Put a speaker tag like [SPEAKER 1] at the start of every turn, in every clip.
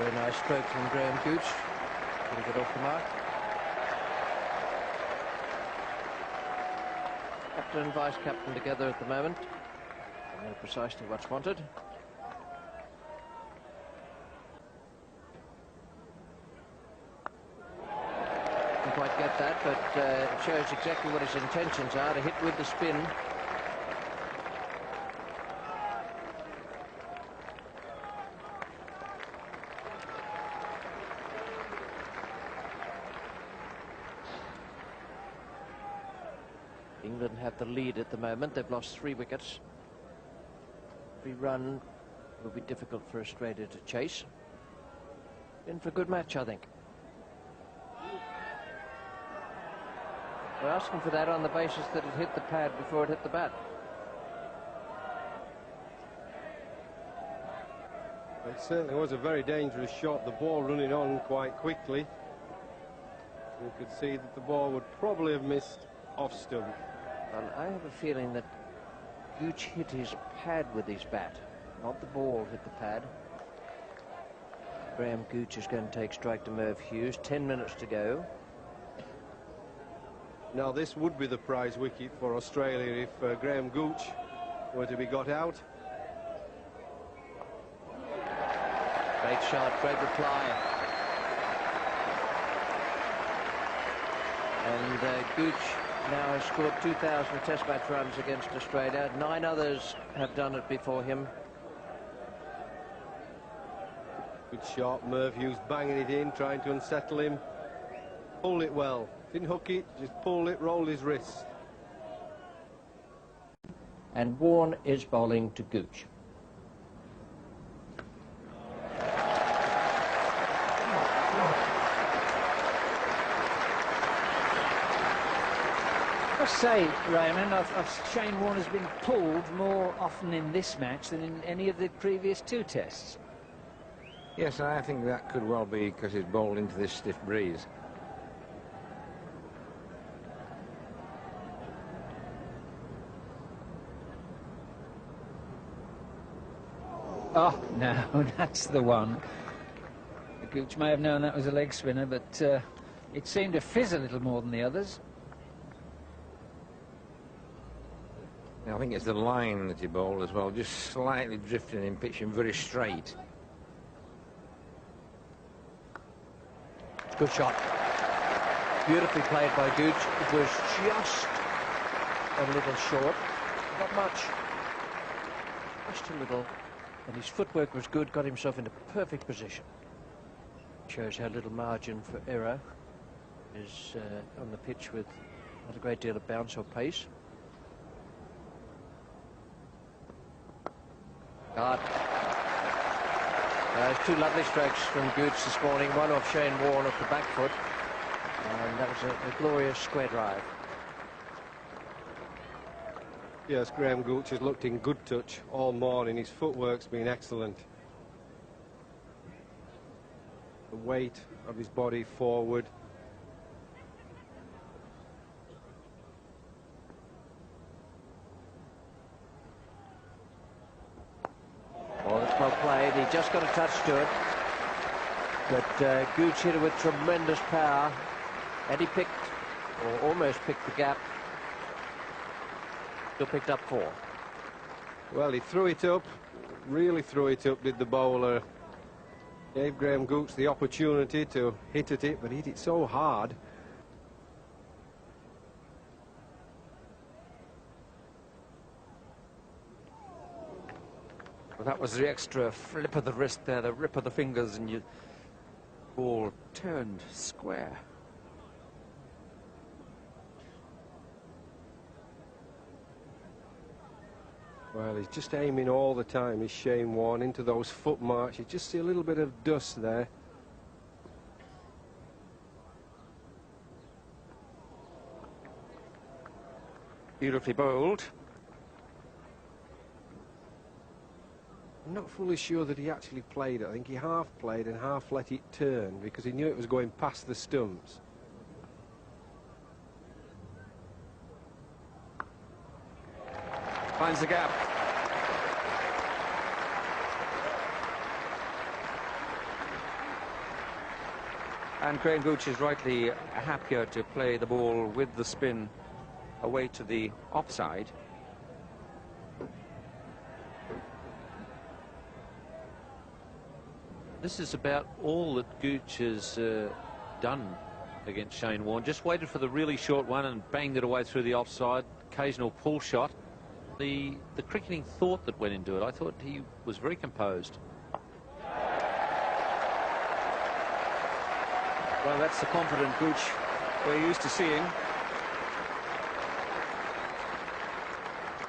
[SPEAKER 1] Very nice stroke from Graham Gooch. Going to get off the mark. Captain and vice-captain together at the moment. They know precisely what's wanted. Didn't quite get that, but it shows exactly what his intentions are, to hit with the spin. England have the lead at the moment. They've lost 3 wickets. Every run will be difficult for Australia to chase. In for a good match, I think. We're asking for that on the basis that it hit the pad before it hit the bat.
[SPEAKER 2] It certainly was a very dangerous shot. The ball running on quite quickly. You could see that the ball would probably have missed off stump.
[SPEAKER 1] Well, I have a feeling that Gooch hit his pad with his bat, not the ball hit the pad. Graham Gooch is going to take strike to Merv Hughes. 10 minutes to go.
[SPEAKER 2] Now this would be the prize wicket for Australia if Graham Gooch were to be got out.
[SPEAKER 1] Great shot, great reply. And Gooch now has scored 2,000 Test match runs against Australia. 9 others have done it before him.
[SPEAKER 2] Good shot. Merv Hughes banging it in, trying to unsettle him. Pulled it well. Didn't hook it, just pulled it, rolled his wrist.
[SPEAKER 1] And Warne is bowling to Gooch.
[SPEAKER 3] I must say, Raymond, Shane Warne has been pulled more often in this match than in any of the previous 2 tests.
[SPEAKER 4] Yes, I think that could well be because he's bowled into this stiff breeze.
[SPEAKER 3] Oh, no, that's the one. Gooch may have known that was a leg spinner, but it seemed to fizz a little more than the others.
[SPEAKER 4] I think it's the line that he bowled as well, just slightly drifting and pitching very straight.
[SPEAKER 1] Good shot. Beautifully played by Gooch. It was just a little short. Not much. Just a little. And his footwork was good, got himself into perfect position. Shows how little margin for error is on the pitch with not a great deal of bounce or pace. God. There's 2 lovely strokes from Gooch this morning, one off Shane Warne off the back foot, and that was a glorious square drive.
[SPEAKER 2] Yes, Graham Gooch has looked in good touch all morning. His footwork's been excellent. The weight of his body forward.
[SPEAKER 1] Well, it's well played. He just got a touch to it. But Gooch hit it with tremendous power. And he picked, or almost picked the gap. Still picked up 4.
[SPEAKER 2] Well, he threw it up, really threw it up, did the bowler. Gave Graham Gooch the opportunity to hit at it, but hit it so hard.
[SPEAKER 5] Well, that was the extra flip of the wrist there, the rip of the fingers, and you ball turned square.
[SPEAKER 2] Well, he's just aiming all the time, is Shane Warne, into those foot marks. You just see a little bit of dust there.
[SPEAKER 5] Beautifully bowled.
[SPEAKER 2] I'm not fully sure that he actually played it. I think he half played and half let it turn because he knew it was going past the stumps.
[SPEAKER 5] Finds the gap. And Graham Gooch is rightly happier to play the ball with the spin away to the offside.
[SPEAKER 1] This is about all that Gooch has done against Shane Warne. Just waited for the really short one and banged it away through the offside. Occasional pull shot. The cricketing thought that went into it, I thought he was very composed.
[SPEAKER 5] Well, that's the confident Gooch we're used to seeing.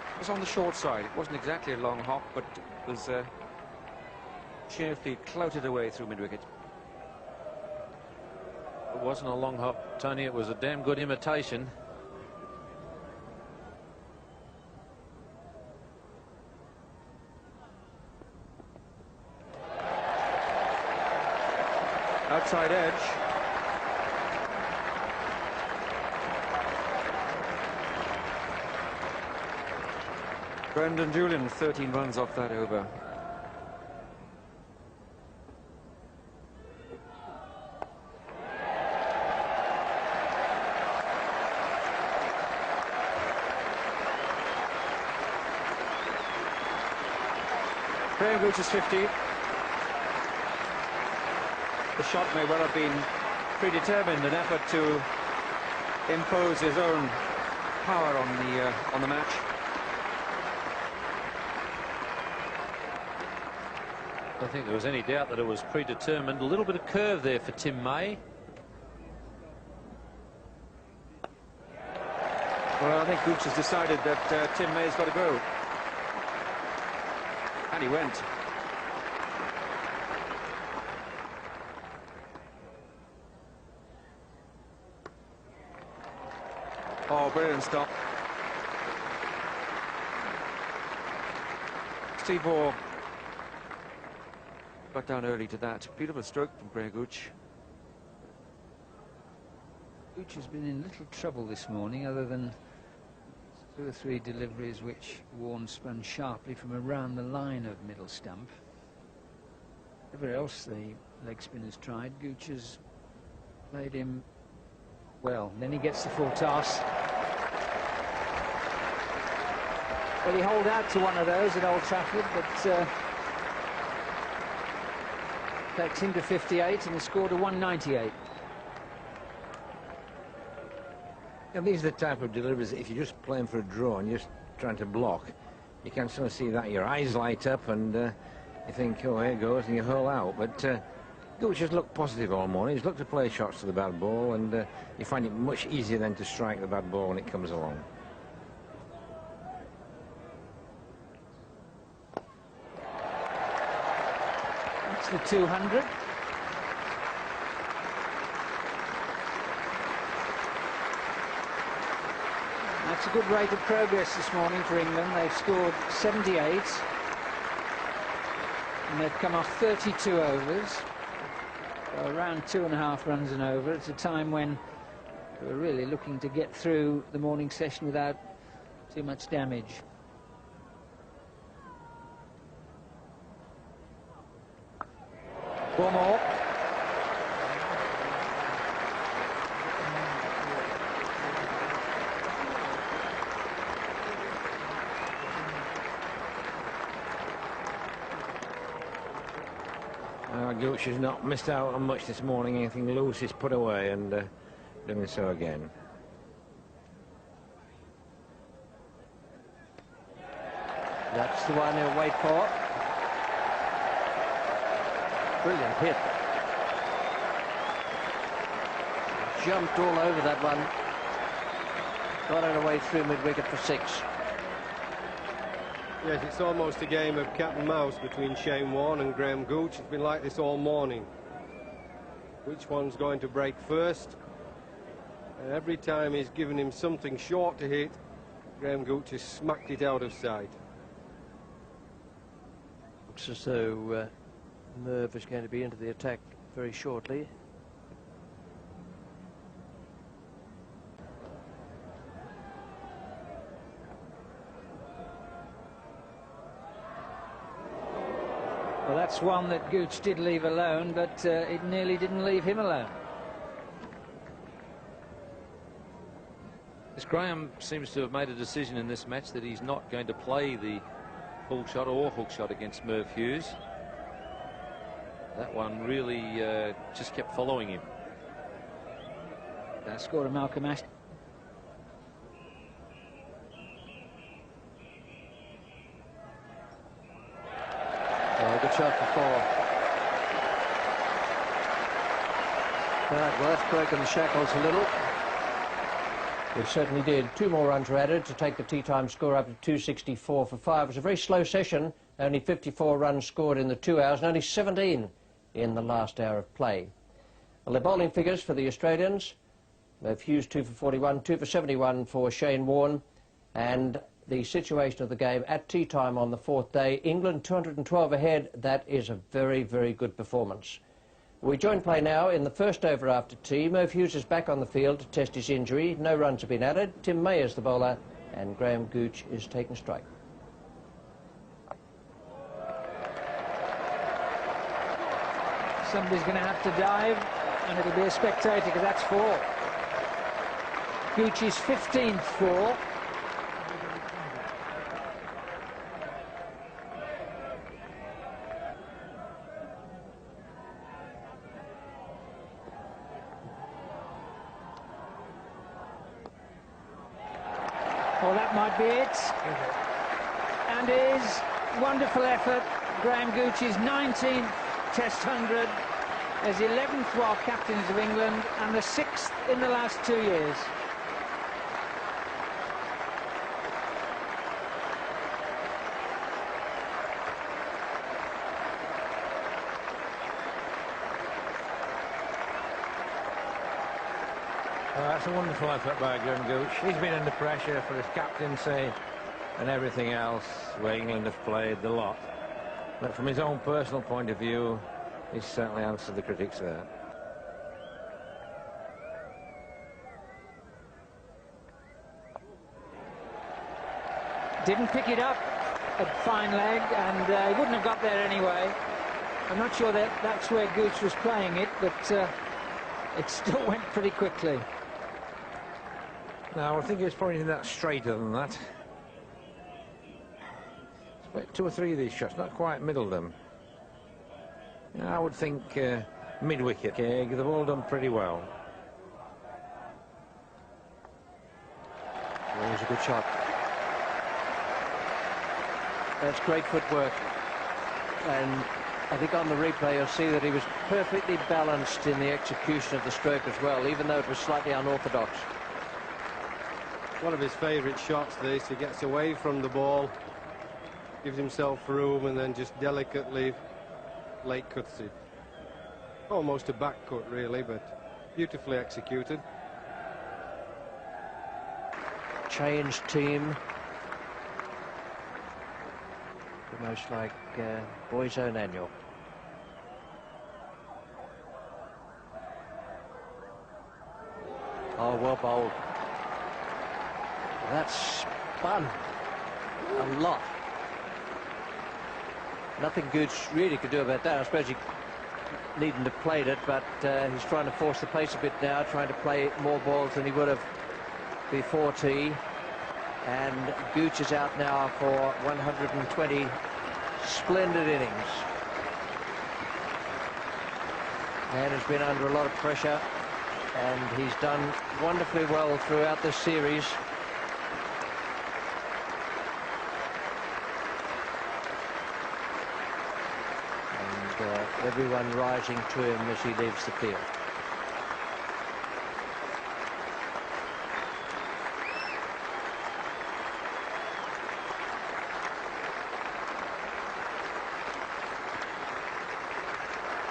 [SPEAKER 5] It was on the short side. It wasn't exactly a long hop, but it was cheerfully clouted away through mid-wicket.
[SPEAKER 1] It wasn't a long hop, Tony. It was a damn good imitation.
[SPEAKER 5] Outside edge. Brendan Julian, 13 runs off that over. Graham Gooch is 50. The shot may well have been predetermined, an effort to impose his own power on the match.
[SPEAKER 1] I don't think there was any doubt that it was predetermined. A little bit of curve there for Tim May.
[SPEAKER 5] Well, I think Gooch has decided that Tim May's got to go. And he went. Oh, brilliant stop. Steve Waugh got down early to that. Beautiful stroke from Graham Gooch.
[SPEAKER 3] Gooch has been in little trouble this morning, other than 2 or 3 deliveries which Warne spun sharply from around the line of middle stump. Everywhere else the leg spinners tried, Gooch has played him well. Then he gets the full toss. Well, he holed out to one of those at Old Trafford, but takes him to 58 and he scored a 198.
[SPEAKER 4] And these are the type of deliveries that if you're just playing for a draw and you're just trying to block, you can sort of see that your eyes light up and you think, oh, here it goes, and you hurl out. But Gooch has looked positive all morning. He's looked to play shots to the bad ball, and you find it much easier then to strike the bad ball when it comes along.
[SPEAKER 3] That's the 200. That's a good rate of progress this morning for England. They've scored 78 and they've come off 32 overs, so around 2.5 runs an over. It's a time when we're really looking to get through the morning session without too much damage. Four more.
[SPEAKER 4] Gooch has not missed out on much this morning. Anything loose is put away, and doing so again.
[SPEAKER 1] That's the one he'll wait for. Brilliant hit. Jumped all over that one. Got it away through mid-wicket for 6.
[SPEAKER 2] Yes, it's almost a game of cat and mouse between Shane Warne and Graham Gooch. It's been like this all morning. Which one's going to break first? And every time he's given him something short to hit, Graham Gooch has smacked it out of sight.
[SPEAKER 1] Looks as though Merv is going to be into the attack very shortly.
[SPEAKER 3] Well, that's one that Gooch did leave alone, but it nearly didn't leave him alone.
[SPEAKER 6] Graham seems to have made a decision in this match that he's not going to play the full shot or hook shot against Merv Hughes. That one really just kept following him.
[SPEAKER 3] That score of Malcolm Ashton.
[SPEAKER 1] Oh, good shot for 4. Right, well, that's broken the shackles a little. It certainly did. 2 more runs were added to take the tea time score up to 264 for 5. It was a very slow session. Only 54 runs scored in the 2 hours and only 17 in the last hour of play. Well, the bowling figures for the Australians. Merv Hughes 2 for 41, 2 for 71 for Shane Warne. And the situation of the game at tea time on the 4th day, England 212 ahead. That is a very, very good performance. We join play now in the first over after tea. Merv Hughes is back on the field to test his injury. No runs have been added. Tim May is the bowler and Graham Gooch is taking strike.
[SPEAKER 3] Somebody's going to have to dive and it'll be a spectator because that's 4. Gooch's 15th 4. Well, that might be it. And his wonderful effort, Graham Gooch's 19th Test 100, as 11th while captains of England, and the 6th in the last 2 years.
[SPEAKER 4] That's a wonderful effort by Graham Gooch. He's been under pressure for his captaincy and everything else where England have played the lot. But from his own personal point of view, he's certainly answered the critics there.
[SPEAKER 3] Didn't pick it up at fine leg, and he wouldn't have got there anyway. I'm not sure that that's where Gooch was playing it, but it still went pretty quickly.
[SPEAKER 4] No, I think he was probably that straighter than that. It's 2 or 3 of these shots, not quite middle them. I would think mid-wicket. Okay, they've all done pretty well.
[SPEAKER 1] Well, it was a good shot. That's great footwork. And I think on the replay you'll see that he was perfectly balanced in the execution of the stroke as well, even though it was slightly unorthodox.
[SPEAKER 2] One of his favourite shots, this. He gets away from the ball, gives himself room, and then just delicately late cuts it. Almost a back cut, really, but beautifully executed.
[SPEAKER 1] Changed team. Almost like boys' own annual. Oh, well bowled. That's spun a lot. Nothing Gooch really could do about that. I suppose he needn't have played it, but he's trying to force the pace a bit now, trying to play more balls than he would have before tea. And Gooch is out now for 120 splendid innings. And has been under a lot of pressure, and he's done wonderfully well throughout this series. And everyone rising to him as he leaves the field.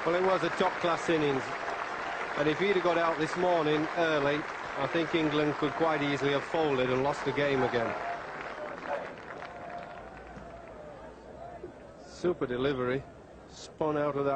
[SPEAKER 2] Well, it was a top-class innings, and if he'd have got out this morning early, I think England could quite easily have folded and lost the game again. Super delivery, spun out of that